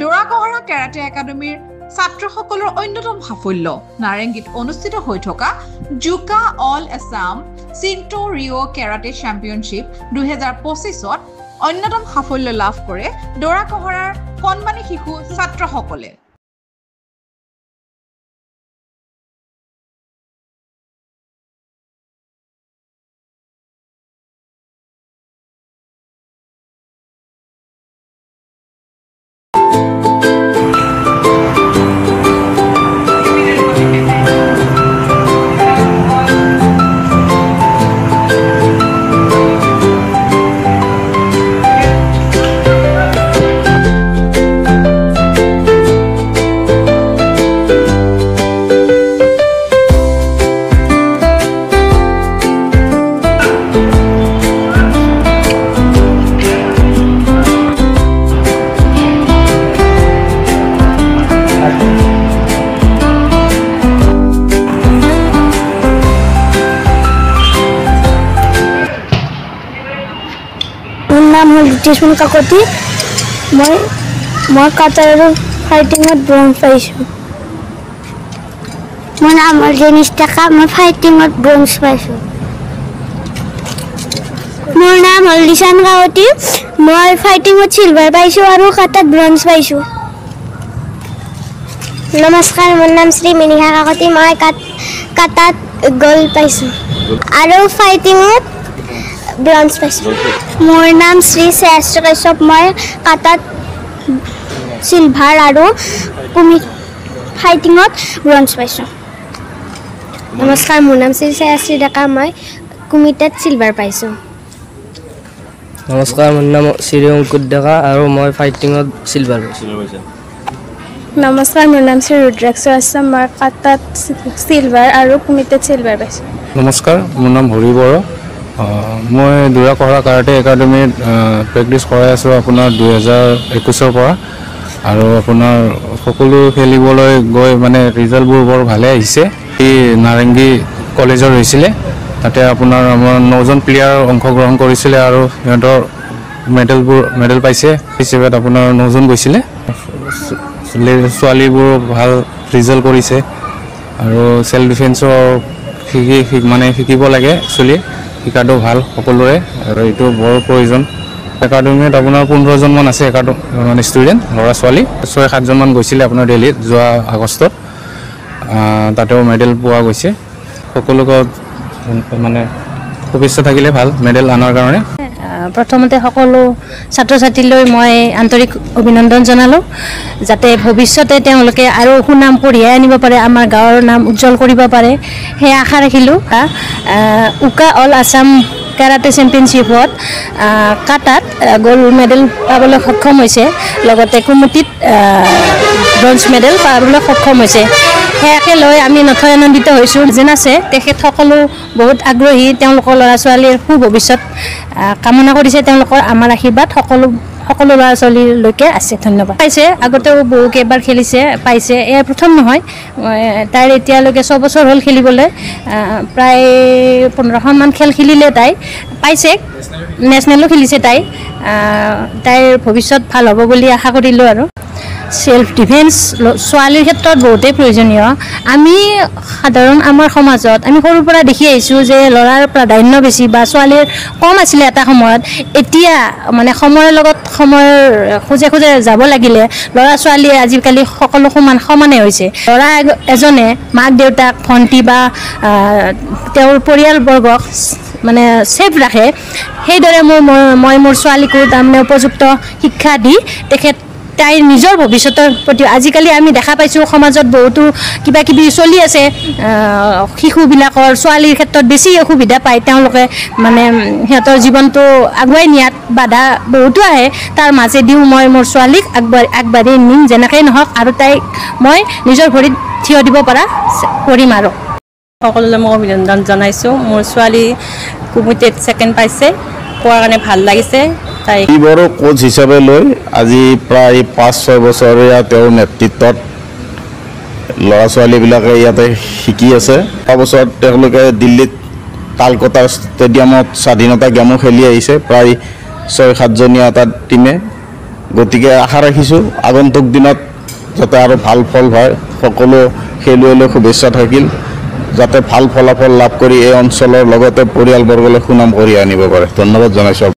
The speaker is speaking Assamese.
দৰাকহৰা কেৰাটে একাডেমীৰ ছাত্ৰসকলৰ অন্যতম সাফল্য নাৰেংগীত অনুষ্ঠিত হৈ থকা জুকা all Assam Shito ryu karate championship 2025ত অন্যতম সাফল্য লাভ কৰে দৰাকহৰাৰ কণমানি শিশু ছাত্ৰসকলে। নাম হল ৰিতেশমন কাকতি। মই কাটাৰ আৰু ফাইটিঙত ব্ৰঞ্জ পাইছোঁ। মোৰ নাম হল জেনিছ টেকা। মই ফাইটিঙত ব্ৰঞ্জ পাইছোঁ। মোৰ নাম হল দিশান কাকতি। মই ফাইটিঙত চিলভাৰ পাইছোঁ আৰু কাটাত ব্ৰঞ্জ পাইছোঁ। নমস্কাৰ, মোৰ নাম শ্ৰী মিনিহা কাকতি। মই কাটাত গ'ল্ড পাইছোঁ আৰু ফাইটিঙত ব্ৰঞ্জ পাইছোঁ। মোৰ নাম শ্ৰী শ্ৰেষ্ঠ কাশ্যপ। মই কাটাত চিলভাৰ আৰু ফাইটিঙত ব্ৰঞ্জ পাইছোঁ। নমস্কাৰ, মোৰ নাম শ্ৰী শ্ৰেয়শ্ৰী ডেকা। মই কুমিটাত চিলভাৰ পাইছোঁ। নমস্কাৰ, মোৰ নাম শ্ৰী অংকুৰ ডেকা আৰু মই ফাইটিঙত চিলভাৰ পাইছোঁ। নমস্কাৰ, মোৰ নাম শ্ৰী ৰুদ্ৰাক্ষ আছাম। মই কাটাত চিলভাৰ আৰু কুমিটাত চিলভাৰ পাইছোঁ। নমস্কাৰ, মোৰ নাম হৰি বড়ো। মই দৰাকহৰা কাৰাটে একাডেমীত প্ৰেক্টিছ কৰাই আছোঁ আপোনাৰ 2021ৰ পৰা। আৰু আপোনাৰ সকলো খেলিবলৈ গৈ মানে ৰিজাল্টবোৰ বৰ ভালে আহিছে। এই নাৰেংগী কলেজৰ হৈছিলে, তাতে আপোনাৰ আমাৰ 9জন প্লেয়াৰ অংশগ্ৰহণ কৰিছিলে আৰু সিহঁতৰ মেডেল পাইছে। হিচাপত আপোনাৰ 9জন গৈছিলে। ছোৱালীবোৰ ভাল ৰিজাল্ট কৰিছে আৰু চেল্ফ ডিফেন্সৰ শিকিব লাগে। একচুৱেলি শিকাটো ভাল সকলোৰে আৰু এইটো বৰ প্ৰয়োজন। একাডেমীত আপোনাৰ 15জনমান আছে মানে ষ্টুডেণ্ট, ল'ৰা ছোৱালী 6-7জনমান গৈছিলে আপোনাৰ দিল্লীত যোৱা আগষ্টত। তাতেও মেডেল পোৱা গৈছে। সকলোকে মানে শুভেচ্ছা থাকিলে ভাল মেডেল অনাৰ কাৰণে। প্ৰথমতে সকলো ছাত্ৰ ছাত্ৰীলৈ মই আন্তৰিক অভিনন্দন জনালোঁ, যাতে ভৱিষ্যতে তেওঁলোকে আৰু সুনাম কঢ়িয়াই আনিব পাৰে, আমাৰ গাঁৱৰ নাম উজ্জ্বল কৰিব পাৰে, সেই আশা ৰাখিলোঁ। উকা অল আছাম কেৰাটে চেম্পিয়নশ্বিপত কাটাত গ'ল্ড মেডেল পাবলৈ সক্ষম হৈছে, লগতে কুমুটিত ব্ৰঞ্জ মেডেল পাবলৈ সক্ষম হৈছে। সেয়াকে লৈ আমি নথৈ আনন্দিত হৈছোঁ। যেন আছে তেখেতসকলো বহুত আগ্ৰহী, তেওঁলোকৰ ল'ৰা ছোৱালীৰ সুভৱিষ্যত কামনা কৰিছে। তেওঁলোকৰ আমাৰ আশীৰ্বাদ সকলো ল'ৰা ছোৱালীলৈকে আছে। ধন্যবাদ। পাইছে, আগতেও বহু কেইবাৰ খেলিছে, পাইছে। এয়া প্ৰথম নহয়, তাইৰ এতিয়ালৈকে 6 বছৰ হ'ল খেলিবলৈ। প্ৰায় 15খনমান খেল খেলিলে তাই, পাইছে। নেশ্যনেলো খেলিছে তাই। তাইৰ ভৱিষ্যত ভাল হ'ব বুলি আশা কৰিলোঁ। আৰু চেল্ফ ডিফেন্স ছোৱালীৰ ক্ষেত্ৰত বহুতেই প্ৰয়োজনীয়। আমি সাধাৰণ আমাৰ সমাজত আমি সৰুৰ পৰা দেখি আহিছোঁ যে ল'ৰাৰ প্ৰাধান্য বেছি বা ছোৱালীৰ কম আছিলে এটা সময়ত। এতিয়া মানে সময়ৰ লগত সময়ৰ খোজে খোজে যাব লাগিলে ল'ৰা ছোৱালীয়ে আজিকালি সকলো সমানে হৈছে। ল'ৰা এজনে মাক দেউতাক ভণ্টি বা তেওঁৰ পৰিয়ালবৰ্গক মানে ছেফ ৰাখে, সেইদৰে মই মোৰ ছোৱালীকো তাৰমানে উপযুক্ত শিক্ষা দি তাইৰ নিজৰ ভৱিষ্যতৰ প্ৰতি আজিকালি আমি দেখা পাইছোঁ সমাজত বহুতো কিবা কিবি চলি আছে। শিশুবিলাকৰ ছোৱালীৰ ক্ষেত্ৰত বেছি অসুবিধা পায়, তেওঁলোকে মানে সিহঁতৰ জীৱনটো আগুৱাই নিয়াত বাধা বহুতো আহে। তাৰ মাজেদিও মই মোৰ ছোৱালীক আগবাঢ়ি নিম যেনেকৈ নহওক, আৰু তাইক মই নিজৰ ভৰিত থিয় দিব পৰা কৰিম। আৰু সকলোলৈ মই অভিনন্দন জনাইছোঁ। মোৰ ছোৱালী কুমুটিত 2nd পাইছে, পোৱাৰ কাৰণে ভাল লাগিছে। এইবাৰো কোচ হিচাপে লৈ আজি প্ৰায় 5-6 বছৰীয়া তেওঁৰ নেতৃত্বত ল'ৰা ছোৱালীবিলাকে ইয়াতে শিকি আছে। তাৰপাছত তেওঁলোকে দিল্লীত কালকাতা ষ্টেডিয়ামত স্বাধীনতা গেমো খেলি আহিছে প্ৰায় 6-7জনীয়া এটা টিমে। গতিকে আশা ৰাখিছোঁ আগন্তুক দিনত যাতে আৰু ভাল ফল হয়। সকলো খেলুৱৈলৈ শুভেচ্ছা থাকিল, যাতে ভাল ফলাফল লাভ কৰি এই অঞ্চলৰ লগতে পৰিয়ালবৰ্গলৈ সুনাম কঢ়িয়াই আনিব পাৰে। ধন্যবাদ জনাইছোঁ।